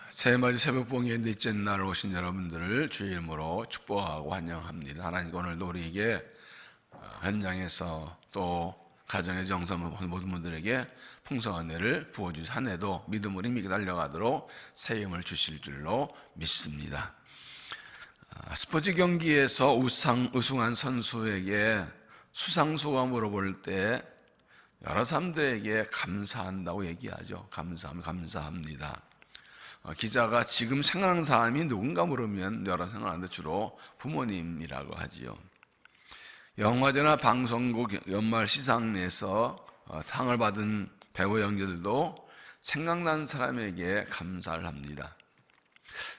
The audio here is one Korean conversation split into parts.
새해맞이 새벽봉의 넷째 날 오신 여러분들을 주의 이름으로 축복하고 환영합니다. 하나님 오늘도 우리에게 현장에서 또 가정의 정성 모든 분들에게 풍성한 은혜를 부어주신 한 해도 믿음으로 힘있게 달려가도록 새 힘을 주실 줄로 믿습니다. 스포츠 경기에서 우승한 선수에게 수상소가 물어볼 때 여러 사람들에게 감사한다고 얘기하죠. 감사합니다. 기자가 지금 생각하는 사람이 누군가 물으면 여러 생각하는데 주로 부모님이라고 하지요. 영화제나 방송국 연말 시상에서 상을 받은 배우 연기들도 생각난 사람에게 감사를 합니다.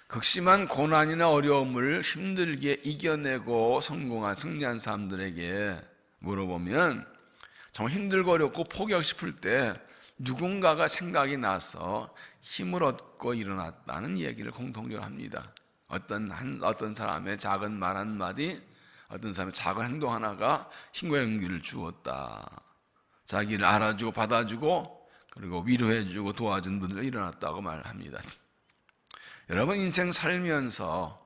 극심한 고난이나 어려움을 힘들게 이겨내고 승리한 사람들에게 물어보면 정말 힘들고 어렵고 포기하고 싶을 때 누군가가 생각이 나서 힘을 얻고 일어났다는 이야기를 공통적으로 합니다. 어떤 사람의 작은 말 한마디, 어떤 사람의 작은 행동 하나가 힘과 용기를 주었다. 자기를 알아주고 받아주고 그리고 위로해주고 도와준 분들이 일어났다고 말합니다. 여러분 인생 살면서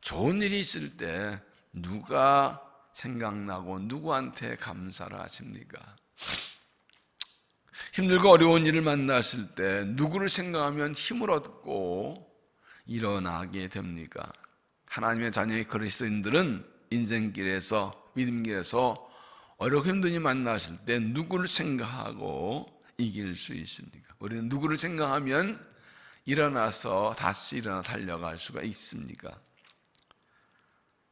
좋은 일이 있을 때 누가 생각나고 누구한테 감사를 하십니까? 힘들고 어려운 일을 만났을 때 누구를 생각하면 힘을 얻고 일어나게 됩니까? 하나님의 자녀의 그리스도인들은 인생길에서 믿음길에서 어렵고 힘든 일 만났을 때 누구를 생각하고 이길 수 있습니까? 우리는 누구를 생각하면 일어나서 다시 일어나 달려갈 수가 있습니까?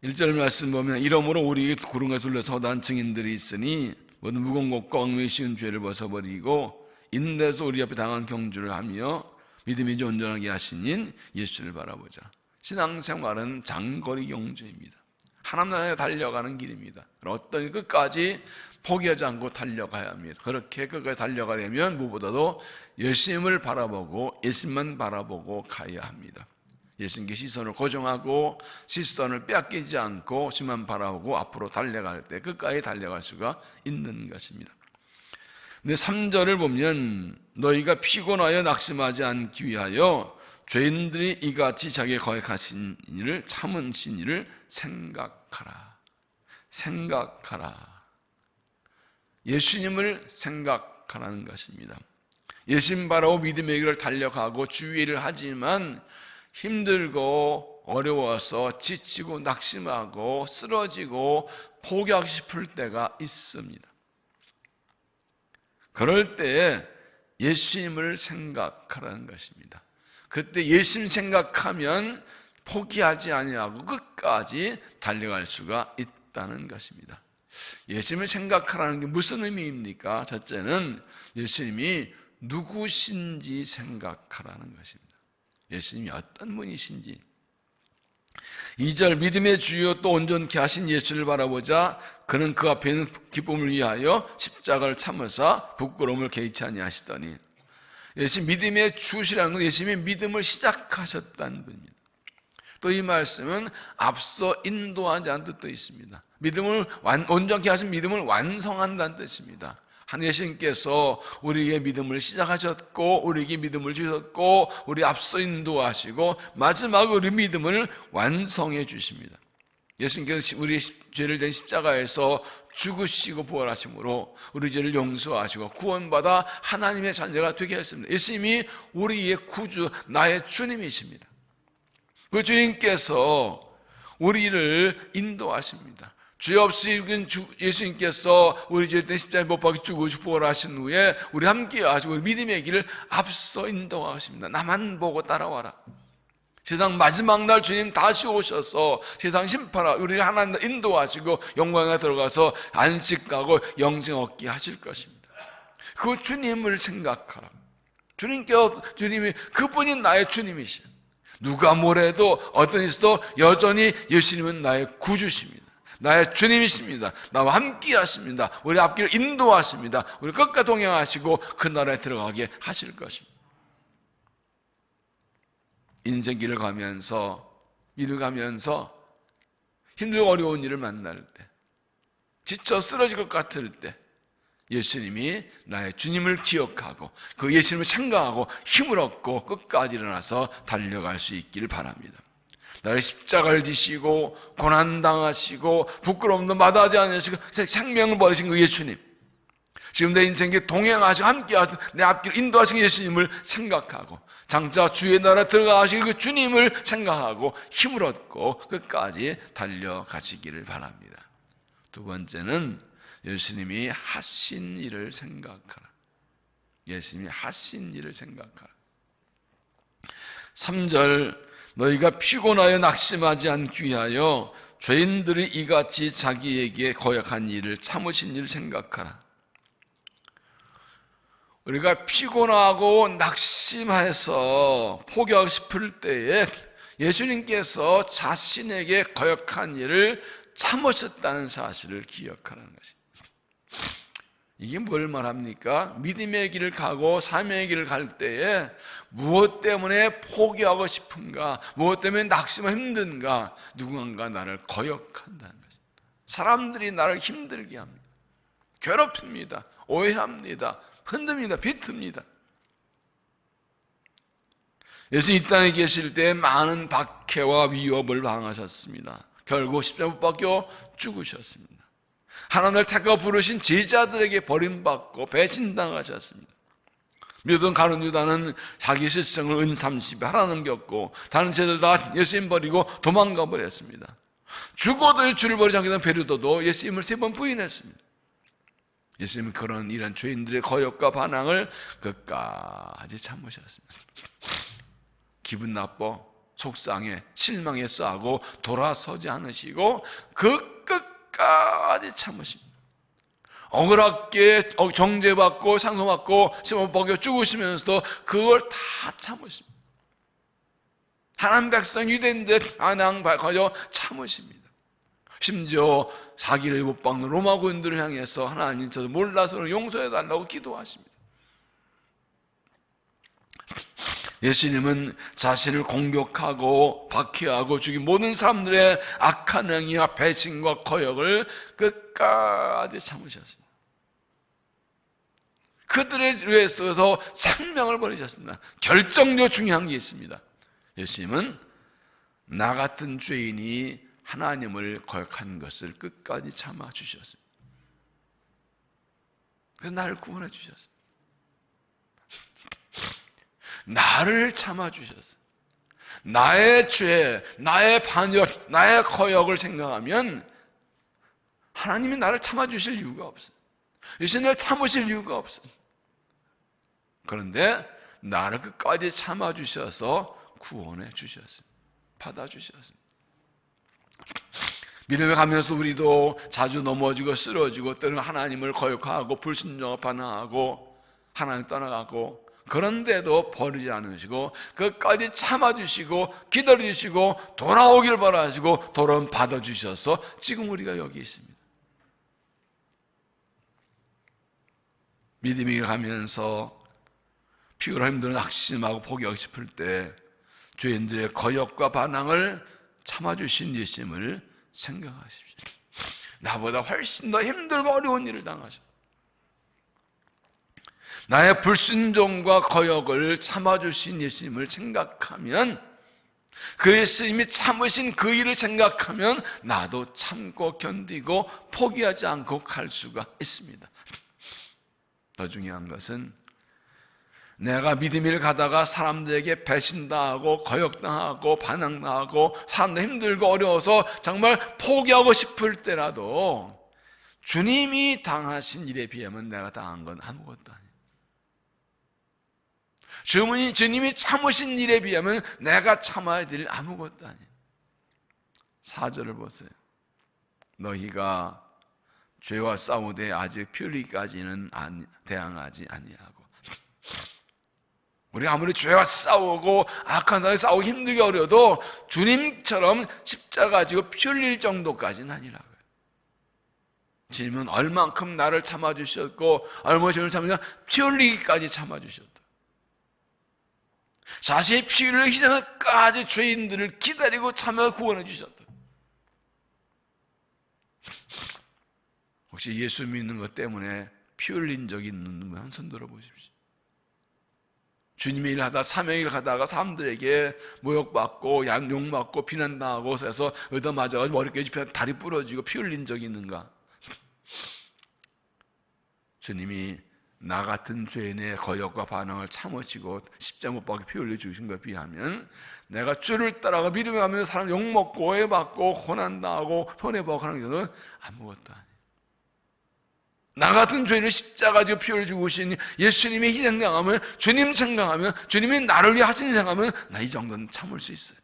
1절 말씀 보면 이러므로 우리 구름과 둘러서 난 증인들이 있으니 모든 무거운 것과 얽매이 쉬운 죄를 벗어버리고 있는 데서 우리 앞에 당한 경주를 하며 믿음이 온전하게 하신 예수를 바라보자. 신앙생활은 장거리 경주입니다. 하나님 나라에 달려가는 길입니다. 어떤 끝까지 포기하지 않고 달려가야 합니다. 그렇게 끝까지 달려가려면 무엇보다도 예수님을 바라보고 예수님만 바라보고 가야 합니다. 예수님께 시선을 고정하고 시선을 빼앗기지 않고 예수님만 바라보고 앞으로 달려갈 때 끝까지 달려갈 수가 있는 것입니다. 근데 3절을 보면 너희가 피곤하여 낙심하지 않기 위하여 죄인들이 이같이 자기의 거역하신 일을 참으신 일을 생각하라. 예수님을 생각하라는 것입니다. 예수님 바라고 믿음의 길을 달려가고 주의 일을 하지만 힘들고 어려워서 지치고 낙심하고 쓰러지고 포기하고 싶을 때가 있습니다. 그럴 때에 예수님을 생각하라는 것입니다. 그때 예수님 생각하면 포기하지 아니하고 끝까지 달려갈 수가 있다는 것입니다. 예수님을 생각하라는 게 무슨 의미입니까? 첫째는 예수님이 누구신지 생각하라는 것입니다. 예수님이 어떤 분이신지. 2절 믿음의 주요 또 온전케 하신 예수를 바라보자. 그는 그 앞에 있는 기쁨을 위하여 십자가를 참으사 부끄러움을 개의치 아니하시더니. 예수님 믿음의 주시라는 건 예수님이 믿음을 시작하셨다는 분입니다. 또 이 말씀은 앞서 인도하지 않은 뜻도 있습니다. 믿음을 온전케 하신 믿음을 완성한다는 뜻입니다. 예수님께서 우리에게 믿음을 시작하셨고 우리에게 믿음을 주셨고 우리 앞서 인도하시고 마지막으로 우리 믿음을 완성해 주십니다. 예수님께서 우리의 죄를 진 십자가에서 죽으시고 부활하심으로 우리 죄를 용서하시고 구원받아 하나님의 자녀가 되게 하셨습니다. 예수님이 우리의 구주, 나의 주님이십니다. 그 주님께서 우리를 인도하십니다. 죄 없이 예수님께서 우리 죄 때문에 십자가에 못 박혀 죽으시고 부활하신 후에 우리 함께 하시고 우리 믿음의 길을 앞서 인도하십니다. 나만 보고 따라와라. 세상 마지막 날 주님 다시 오셔서 세상 심판하 우리를 하나님 인도하시고 영광에 들어가서 안식하고 영생 얻게 하실 것입니다. 그 주님을 생각하라. 주님이 그분이 나의 주님이시오. 누가 뭐래도 어떤 있어도 여전히 예수님은 나의 구주십니다. 나의 주님이십니다. 나와 함께 하십니다. 우리 앞길을 인도하십니다. 우리 끝과 동행하시고 그 나라에 들어가게 하실 것입니다. 인생길을 가면서 일을 가면서 힘들고 어려운 일을 만날 때 지쳐 쓰러질 것 같을 때 예수님이 나의 주님을 기억하고 그 예수님을 생각하고 힘을 얻고 끝까지 일어나서 달려갈 수 있기를 바랍니다. 나를 십자가를 지시고 고난당하시고 부끄러움도 마다하지 않으시고 생명을 버리신 그 예수님, 지금 내 인생에 동행하시고 함께하시고 내 앞길을 인도하신 예수님을 생각하고 장차 주의 나라 들어가실 그 주님을 생각하고 힘을 얻고 끝까지 달려가시기를 바랍니다. 두 번째는 예수님이 하신 일을 생각하라. 예수님이 하신 일을 생각하라. 3절, 너희가 피곤하여 낙심하지 않기 위하여 죄인들이 이같이 자기에게 거역한 일을 참으신 일을 생각하라. 우리가 피곤하고 낙심해서 포기하고 싶을 때에 예수님께서 자신에게 거역한 일을 참으셨다는 사실을 기억하는 것입니다. 이게 뭘 말합니까? 믿음의 길을 가고 삶의 길을 갈 때에 무엇 때문에 포기하고 싶은가, 무엇 때문에 낙심하고 힘든가, 누군가 나를 거역한다는 것입니다. 사람들이 나를 힘들게 합니다. 괴롭힙니다. 오해합니다. 흔듭니다. 비틉니다. 예수 이 땅에 계실 때 많은 박해와 위협을 당하셨습니다. 결국 십자가에 못 박혀 죽으셨습니다. 하나님을 택하고 부르신 제자들에게 버림받고 배신당하셨습니다. 믿었던 가룟 유다는 자기 실성을 은 30에 하나 넘겼고 다른 제자들 다 예수님 버리고 도망가 버렸습니다. 죽어도 주를 버리지 않겠다는 베르도도 예수님을 3번 부인했습니다. 예수님은 이런 죄인들의 거역과 반항을 끝까지 참으셨습니다. 기분 나빠, 속상해, 실망해 싸고 돌아서지 않으시고 그 끝까지 참으십니다. 억울하게 정죄받고 상속받고 시험 먹여 죽으시면서도 그걸 다 참으십니다. 하나님 백성 유대인들 반항하여 참으십니다. 심지어 사기를 못 박는 로마 군인들을 향해서 하나님 저도 몰라서 용서해달라고 기도하십니다. 예수님은 자신을 공격하고 박해하고 죽인 모든 사람들의 악한 행위와 배신과 거역을 끝까지 참으셨습니다. 그들에 의해서 생명을 버리셨습니다. 결정적으로 중요한 게 있습니다. 예수님은 나 같은 죄인이 하나님을 거역한 것을 끝까지 참아주셨습니다. 그래서 나를 구원해 주셨습니다. 나를 참아주셨어요. 나의 죄, 나의 반역, 나의 거역을 생각하면 하나님이 나를 참아주실 이유가 없어요. 예수님을 참으실 이유가 없어요. 그런데 나를 끝까지 참아주셔서 구원해 주셨습니다. 받아주셨습니다. 믿음에 가면서 우리도 자주 넘어지고 쓰러지고 때로는 하나님을 거역하고 불순종하고 반항하고 하나님 떠나가고 그런데도 버리지 않으시고 끝까지 참아주시고 기다려주시고 돌아오길 바라시고 돌아오면 받아주셔서 지금 우리가 여기 있습니다. 믿음이 가면서 피곤하고 힘들어 낙심하고 포기하고 싶을 때 죄인들의 거역과 반항을 참아주신 예수님을 생각하십시오. 나보다 훨씬 더 힘들고 어려운 일을 당하셨다. 나의 불순종과 거역을 참아주신 예수님을 생각하면 그 예수님이 참으신 그 일을 생각하면 나도 참고 견디고 포기하지 않고 갈 수가 있습니다. 더 중요한 것은 내가 믿음을 가다가 사람들에게 배신당하고 거역당하고 반항당하고 사람들 힘들고 어려워서 정말 포기하고 싶을 때라도 주님이 당하신 일에 비하면 내가 당한 건 아무것도 아니에요. 주님이 참으신 일에 비하면 내가 참아야 될 아무것도 아니에요. 4절을 보세요. 너희가 죄와 싸우되 아직 피 흘리기까지는 대항하지 아니하고. 우리가 아무리 죄와 싸우고 악한 사람과 싸우고 힘들게 어려도 주님처럼 십자가 지고 피 흘릴 정도까지는 아니라고요. 주님은 얼만큼 나를 참아주셨고 얼마나 저를 참으냐 피 흘리기까지 참아주셨다. 자신의 피 흘릴 희생을까지 죄인들을 기다리고 참아 구원해 주셨다. 혹시 예수 믿는 것 때문에 피 흘린 적이 있는 분 한번 손 들어보십시오. 주님의 일을 하다 사명일 가다가 사람들에게 모욕받고 욕받고 비난당하고 해서 얻어맞아가지고 머리 깨지고 다리 부러지고 피 흘린 적이 있는가? 주님이 나 같은 죄인의 거역과 반항을 참으시고 십자가 못 박혀 피 흘려 주신 것에 비하면 내가 주를 따라가 믿음에 가면서 사람 욕먹고 오해받고 고난당하고 손해보고 하는 것은 아무것도 아니에요. 나 같은 죄인을 십자가 지고 피 흘려 주신 예수님의 희생당하면, 주님 생각하면, 주님이 나를 위해 하신 생각하면 나 이 정도는 참을 수 있어요.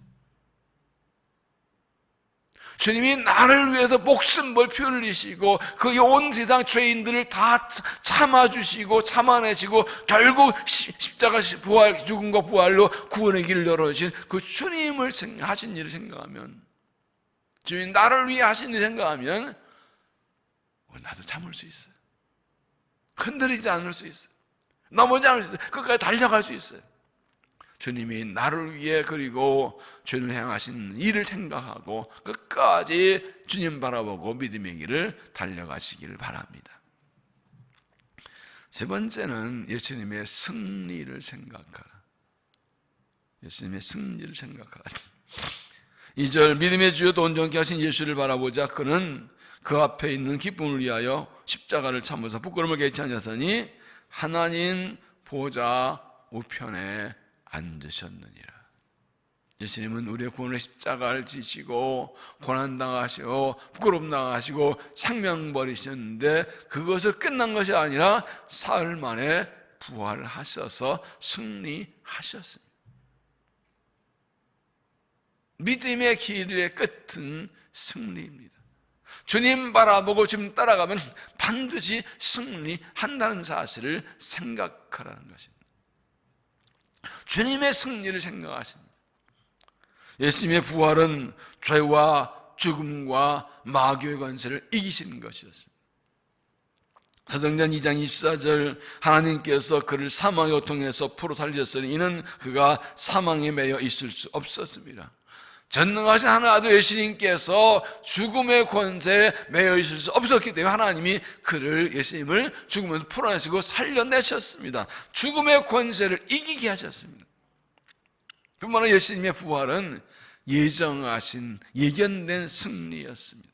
주님이 나를 위해서 목숨 걸 피 흘리시고 그 온 세상 죄인들을 다 참아주시고 참아내시고 결국 십자가 부활, 죽음과 부활로 구원의 길을 열어주신 그 주님을 하신 일을 생각하면, 주님 나를 위해 하신 일을 생각하면 나도 참을 수 있어요. 흔들리지 않을 수 있어요. 넘어지지 않을 수 있어요. 끝까지 달려갈 수 있어요. 주님이 나를 위해 그리고 주님을 향하신 일을 생각하고 끝까지 주님 바라보고 믿음의 길을 달려가시기를 바랍니다. 세 번째는 예수님의 승리를 생각하라. 예수님의 승리를 생각하라. 2절 믿음의 주여 또 온전케 하신 예수를 바라보자. 그는 그 앞에 있는 기쁨을 위하여 십자가를 참으사 부끄러움을 개치 아니하더니 하나님 보좌 우편에 앉으셨느니라. 예수님은 우리의 구원의 십자가를 지시고 고난당하시고 부끄러움당하시고 생명 버리셨는데 그것을 끝난 것이 아니라 사흘 만에 부활을 하셔서 승리하셨습니다. 믿음의 길의 끝은 승리입니다. 주님 바라보고 주님 따라가면 반드시 승리한다는 사실을 생각하라는 것입니다. 주님의 승리를 생각하십니다. 예수님의 부활은 죄와 죽음과 마귀의 권세를 이기신 것이었습니다. 사도행전 2장 24절 하나님께서 그를 사망의 고통에서 풀어 살리셨으니 이는 그가 사망에 매여 있을 수 없었습니다. 전능하신 하나님 아들 예수님께서 죽음의 권세에 매여 있을 수 없었기 때문에 하나님이 그를, 예수님을 죽음에서 풀어내시고 살려내셨습니다. 죽음의 권세를 이기게 하셨습니다. 뿐만 아니라 예수님의 부활은 예정하신, 예견된 승리였습니다.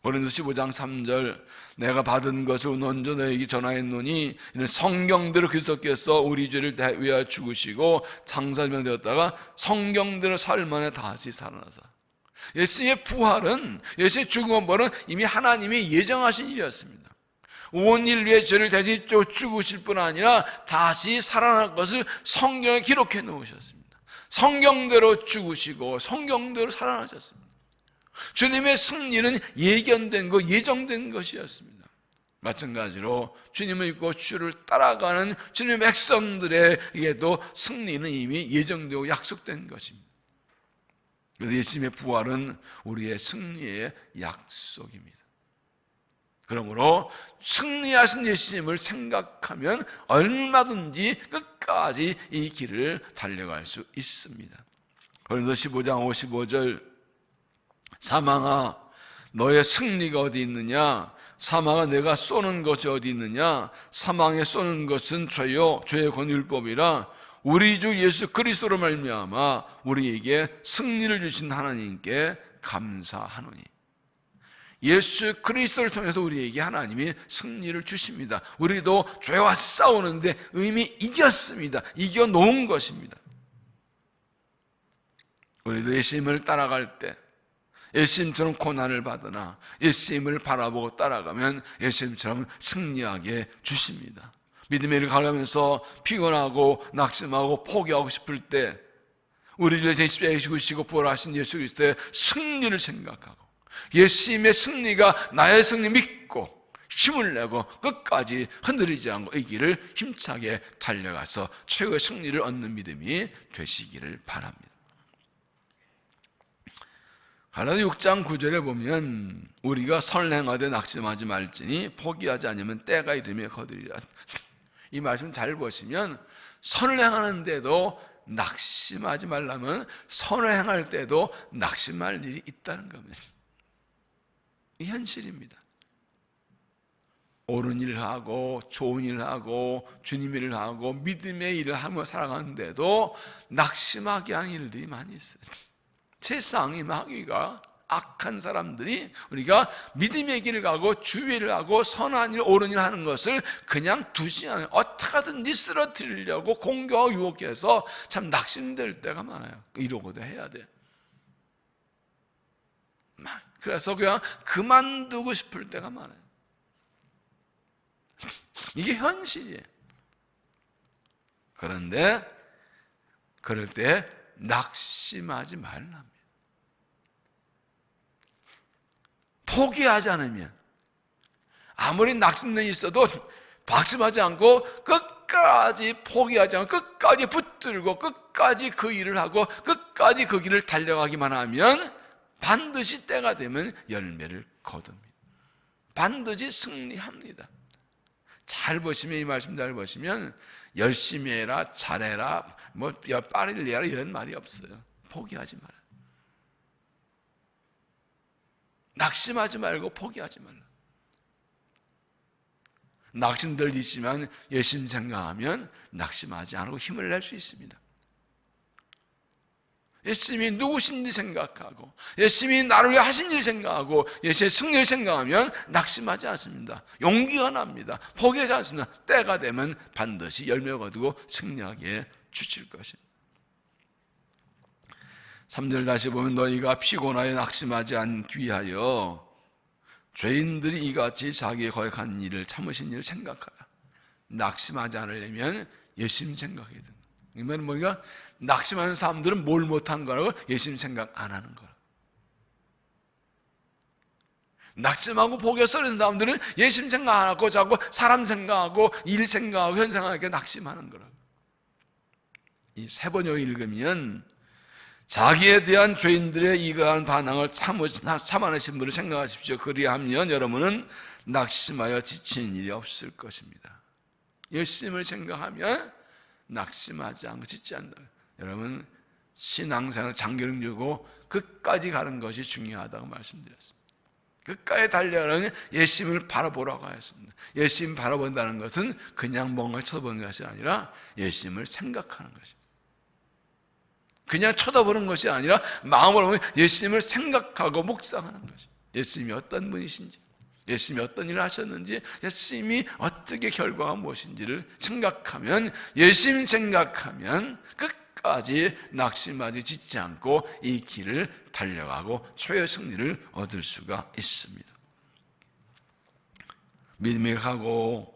고린도서 15장 3절 내가 받은 것을 먼저 너에게 전하였노니 이는 성경대로 그리스도께서 우리 죄를 위하여 죽으시고 장사되었다가 성경대로 사흘 만에 다시 살아나사. 예수님의 부활은, 예수님의 죽음과 부활은 이미 하나님이 예정하신 일이었습니다. 온 인류의 죄를 대신 죽으실 뿐 아니라 다시 살아날 것을 성경에 기록해 놓으셨습니다. 성경대로 죽으시고 성경대로 살아나셨습니다. 주님의 승리는 예견된 것, 예정된 것이었습니다. 마찬가지로 주님을 믿고 주를 따라가는 주님의 백성들에게도 승리는 이미 예정되고 약속된 것입니다. 그래서 예수님의 부활은 우리의 승리의 약속입니다. 그러므로 승리하신 예수님을 생각하면 얼마든지 끝까지 이 길을 달려갈 수 있습니다. 고린도서 15장 55절 사망아 너의 승리가 어디 있느냐? 사망아 내가 쏘는 것이 어디 있느냐? 사망에 쏘는 것은 죄요 죄의 권율법이라 우리 주 예수 그리스도로 말미암아 우리에게 승리를 주신 하나님께 감사하노니. 예수 그리스도를 통해서 우리에게 하나님이 승리를 주십니다. 우리도 죄와 싸우는데 이미 이겼습니다. 이겨놓은 것입니다. 우리도 예수님을 따라갈 때 예수님처럼 고난을 받으나 예수님을 바라보고 따라가면 예수님처럼 승리하게 주십니다. 믿음의 일을 가려면서 피곤하고 낙심하고 포기하고 싶을 때 우리 주의 십자가에 죽으시고 부활하신 예수 그리스도의 승리를 생각하고 예수님의 승리가 나의 승리 믿고 힘을 내고 끝까지 흔들리지 않고 이 길을 힘차게 달려가서 최고의 승리를 얻는 믿음이 되시기를 바랍니다. 갈라디아 6장 9절에 보면 우리가 선행하되 낙심하지 말지니 포기하지 않으면 때가 이르면 거두리라. 이 말씀 잘 보시면 선을 행하는데도 낙심하지 말라면 선을 행할 때도 낙심할 일이 있다는 겁니다. 이 현실입니다. 옳은 일을 하고 좋은 일을 하고 주님의 일을 하고 믿음의 일을 하며 살아가는데도 낙심하게 하는 일들이 많이 있어요. 세상이 마귀가 악한 사람들이 우리가 믿음의 길을 가고 주의 일을 하고 선한 일, 옳은 일을 하는 것을 그냥 두지 않아요. 어떻게든지 쓰러뜨리려고 공격하고 유혹해서 참 낙심될 때가 많아요. 이러고도 해야 돼요. 그래서 그냥 그만두고 싶을 때가 많아요. 이게 현실이에요. 그런데 그럴 때 낙심하지 말랍니다. 포기하지 않으면, 아무리 낙심이 있어도 박심하지 않고 끝까지 포기하지 않고 끝까지 붙들고 끝까지 그 일을 하고 끝까지 그 길을 달려가기만 하면 반드시 때가 되면 열매를 거둡니다. 반드시 승리합니다. 잘 보시면, 이 말씀 잘 보시면 열심히 해라, 잘해라, 뭐 빨리 해라 이런 말이 없어요. 포기하지 마라. 낙심하지 말고 포기하지 말라. 낙심들 있지만 열심히 생각하면 낙심하지 않고 힘을 낼 수 있습니다. 예수님이 누구신지 생각하고 예수님이 나를 위해 하신 일 생각하고 예수님의 승리를 생각하면 낙심하지 않습니다. 용기가 납니다. 포기하지 않습니다. 때가 되면 반드시 열매를 거두고 승리하게 주실 것입니다. 3절 다시 보면 너희가 피곤하여 낙심하지 않기 위하여 죄인들이 이같이 자기의 거역한 일을 참으신 일을 생각하라. 낙심하지 않으려면 열심히 생각해야 된다. 이 말은 뭐니까 낙심하는 사람들은 뭘 못한 거라고? 열심히 생각 안 하는 거라. 낙심하고 포기해 쓰러진 사람들은 열심히 생각 안 하고 자꾸 사람 생각하고 일 생각하고 현 생각하니까 낙심하는 거라. 이 세 번역 읽으면 자기에 대한 죄인들의 이러한 반항을 참아내신 분을 생각하십시오. 그리하면 여러분은 낙심하여 지치는 일이 없을 것입니다. 열심을 생각하면 낙심하지 않고 지치 않는다. 여러분, 신앙생활 장기를 주고 끝까지 가는 것이 중요하다고 말씀드렸습니다. 끝까지 달려가는 예수님을 바라보라고 하였습니다. 예수님 바라본다는 것은 그냥 뭔가를 쳐다보는 것이 아니라 예수님을 생각하는 것입니다. 그냥 쳐다보는 것이 아니라 마음으로 보면 예수님을 생각하고 묵상하는 것입니다. 예수님이 어떤 분이신지, 예수님이 어떤 일을 하셨는지, 예수님이 어떻게 결과가 무엇인지를 생각하면, 예수님 생각하면 끝까지 낙심하지 짓지 않고 이 길을 달려가고 최후의 승리를 얻을 수가 있습니다. 믿음을 가고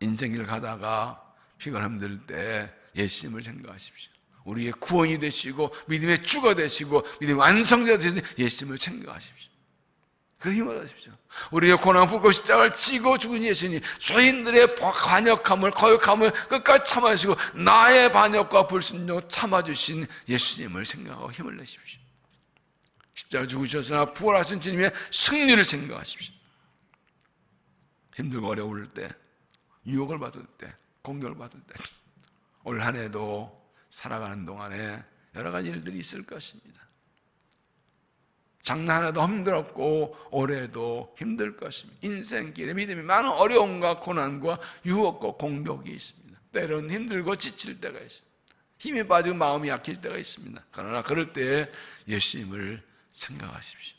인생을 가다가 피가 힘들 때 예수님을 생각하십시오. 우리의 구원이 되시고 믿음의 주가 되시고 믿음의 완성자가 되신 예수님을 생각하십시오. 그런 힘을 얻으십시오. 우리의 고난 불고 십자가를 지고 죽은 예수님, 죄인들의 관역함을 거역함을 끝까지 참아주시고 나의 반역과 불순종을 참아주신 예수님을 생각하고 힘을 내십시오. 십자가 죽으셨으나 부활하신 주님의 승리를 생각하십시오. 힘들고 어려울 때, 유혹을 받을 때, 공격을 받을 때, 올 한 해도 살아가는 동안에 여러 가지 일들이 있을 것입니다. 작년 하나도 힘들었고 올해도 힘들 것입니다. 인생길에 믿음이 많은 어려움과 고난과 유혹과 공격이 있습니다. 때로는 힘들고 지칠 때가 있습니다. 힘이 빠지고 마음이 약해질 때가 있습니다. 그러나 그럴 때 예수님을 생각하십시오.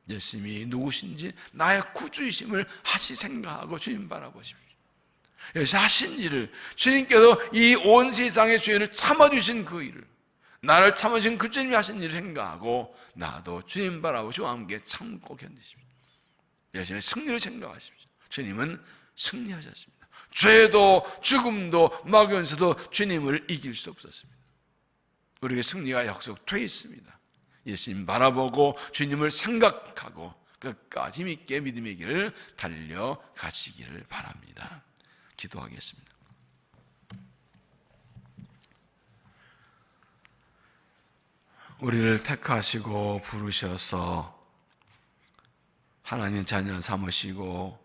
예수님이 누구신지 나의 구주이심을 다시 생각하고 주님 바라보십시오. 여기서 하신 일을, 주님께서 이 온 세상의 죄를 참아주신 그 일을, 나를 참으신 그 주님이 하신 일을 생각하고 나도 주님 바라보고 주와 함께 참고 견디십시오. 예수님의 승리를 생각하십시오. 주님은 승리하셨습니다. 죄도 죽음도 마귀원수도 주님을 이길 수 없었습니다. 우리에게 승리가 약속되어 있습니다. 예수님 바라보고 주님을 생각하고 끝까지 힘있게 믿음의 길을 달려가시기를 바랍니다. 기도하겠습니다. 우리를 택하시고 부르셔서 하나님의 자녀 삼으시고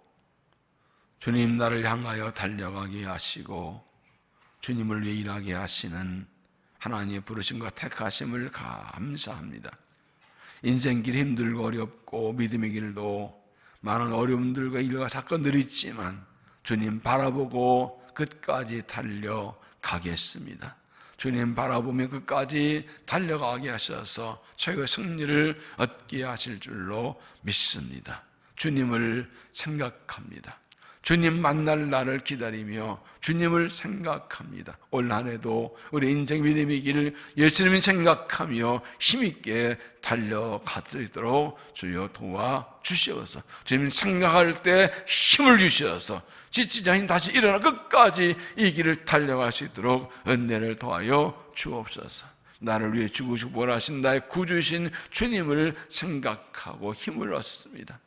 주님 나를 향하여 달려가게 하시고 주님을 위해 일하게 하시는 하나님의 부르심과 택하심을 감사합니다. 인생길 힘들고 어렵고 믿음의 길도 많은 어려움들과 일과 사건들이 있지만 주님 바라보고 끝까지 달려가겠습니다. 주님 바라보며 끝까지 달려가게 하셔서 최고의 승리를 얻게 하실 줄로 믿습니다. 주님을 생각합니다. 주님 만날 날을 기다리며 주님을 생각합니다. 올 한 해도 우리 인생 믿음의 길을 예수님을 생각하며 힘있게 달려가도록 주여 도와주시옵소서. 주님 생각할 때 힘을 주셔서 지치지 않니 다시 일어나 끝까지 이 길을 달려갈 수 있도록 은혜를 더하여 주옵소서. 나를 위해 죽으시고 부활하신 나의 구주신 주님을 생각하고 힘을 얻습니다.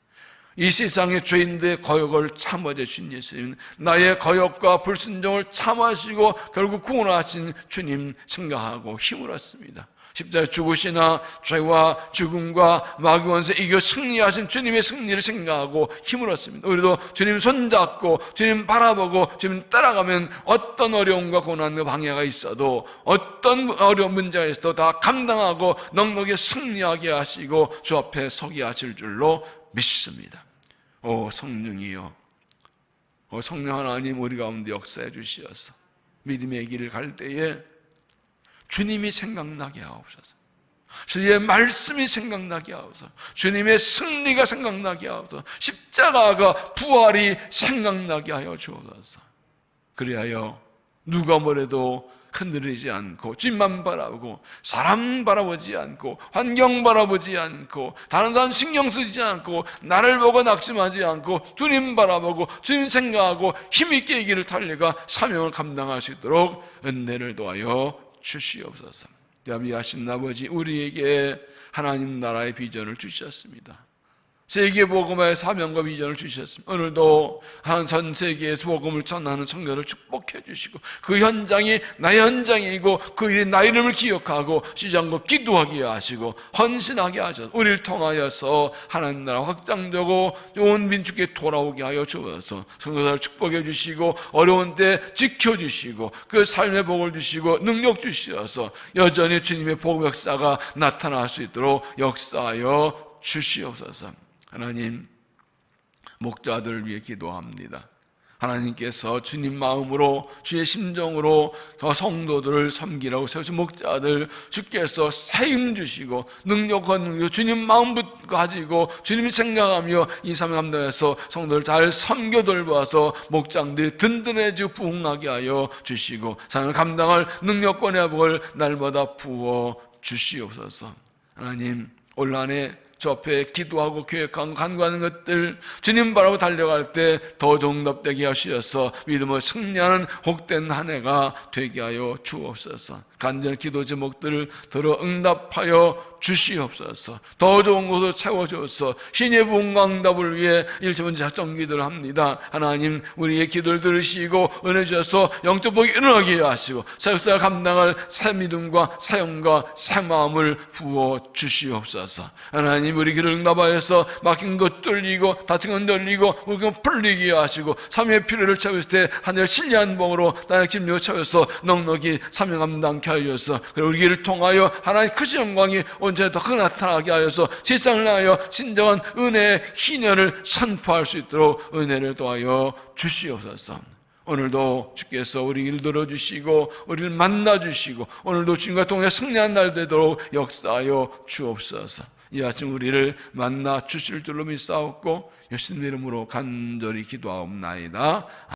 이 세상의 죄인들의 거역을 참아주신 예수님, 나의 거역과 불순종을 참아시고 결국 구원하신 주님 생각하고 힘을 얻습니다. 십자가에 죽으시나 죄와 죽음과 마귀 원수에 이겨 승리하신 주님의 승리를 생각하고 힘을 얻습니다. 우리도 주님 손잡고 주님 바라보고 주님 따라가면 어떤 어려움과 고난과 방해가 있어도 어떤 어려운 문제가 있어도 다 감당하고 넉넉히 승리하게 하시고 주 앞에 서게 하실 줄로 믿습니다. 오 성령이여, 오 성령 하나님 우리 가운데 역사해 주시어서 믿음의 길을 갈 때에 주님이 생각나게 하옵소서. 주의 말씀이 생각나게 하옵소서. 주님의 승리가 생각나게 하옵소서. 십자가가 부활이 생각나게 하여 주옵소서. 그리하여 누가 뭐래도 흔들리지 않고 주님만 바라보고 사람 바라보지 않고 환경 바라보지 않고 다른 사람 신경 쓰지 않고 나를 보고 낙심하지 않고 주님 바라보고 주님 생각하고 힘있게 이 길을 달려가 사명을 감당할 수 있도록 은혜를 도하여 주시옵소서. 자비하신 아버지, 우리에게 하나님 나라의 비전을 주셨습니다. 세계복음의 사명과 비전을 주셨습니다. 오늘도 한 전 세계에서 복음을 전하는 성도를 축복해 주시고 그 현장이 나의 현장이고 그 일이 나의 이름을 기억하고 쉬지 않고 기도하게 하시고 헌신하게 하셔서 우리를 통하여서 하나님 나라 확장되고 온 민족에 돌아오게 하여 주셔서 성도들을 축복해 주시고 어려운 때 지켜주시고 그 삶의 복을 주시고 능력 주시어서 여전히 주님의 복음 역사가 나타날 수 있도록 역사하여 주시옵소서. 하나님, 목자들을 위해 기도합니다. 하나님께서 주님 마음으로 주의 심정으로 성도들을 섬기라고 세우신 목자들 주께서 세임 주시고 능력과 능력 주님 마음 가지고 주님이 생각하며 이 사명 감당해서 성도를 잘 섬겨 돌봐서 목장들이 든든해지고 부흥하게 하여 주시고 사명을 감당할 능력과 내복을 날마다 부어 주시옵소서. 하나님, 올 한 해 주 앞에 기도하고 계획하고 간구하는 것들 주님 바라고 달려갈 때 더 정답되게 하시어서 믿음을 승리하는 복된 한 해가 되게 하여 주옵소서. 간절한 기도 제목들을 들어 응답하여 주시옵소서. 더 좋은 곳으로 채워주어서 신의 부흥과 응답을 위해 일체분 작정기도를 합니다. 하나님, 우리의 기도를 들으시고 은혜 주셔서 영적 복이 일어나게 하시고 사역사를 감당할 새 믿음과 새 영과 새 마음을 부어 주시옵소서. 하나님, 우리 길을 응답하여서 막힌 것 뚫리고 다친 것 열리고 물건 풀리게 하시고 삶의 필요를 채우실 때 하늘 신뢰한 복으로 나의 짐력을 채워서 넉넉히 사명 감당케 하여서 그리고 우리 길을 통하여 하나님 크신 영광이 온전히 더 크게 나타나게 하여서 세상을 향하여 진정한 은혜의 희년을 선포할 수 있도록 은혜를 도하여 주시옵소서. 오늘도 주께서 우리를 들어주시고 우리를 만나주시고 오늘도 주님과 동행 승리한 날 되도록 역사하여 주옵소서. 이 아침 우리를 만나 주실 줄로 믿사옵고 예수님 이름으로 간절히 기도하옵나이다.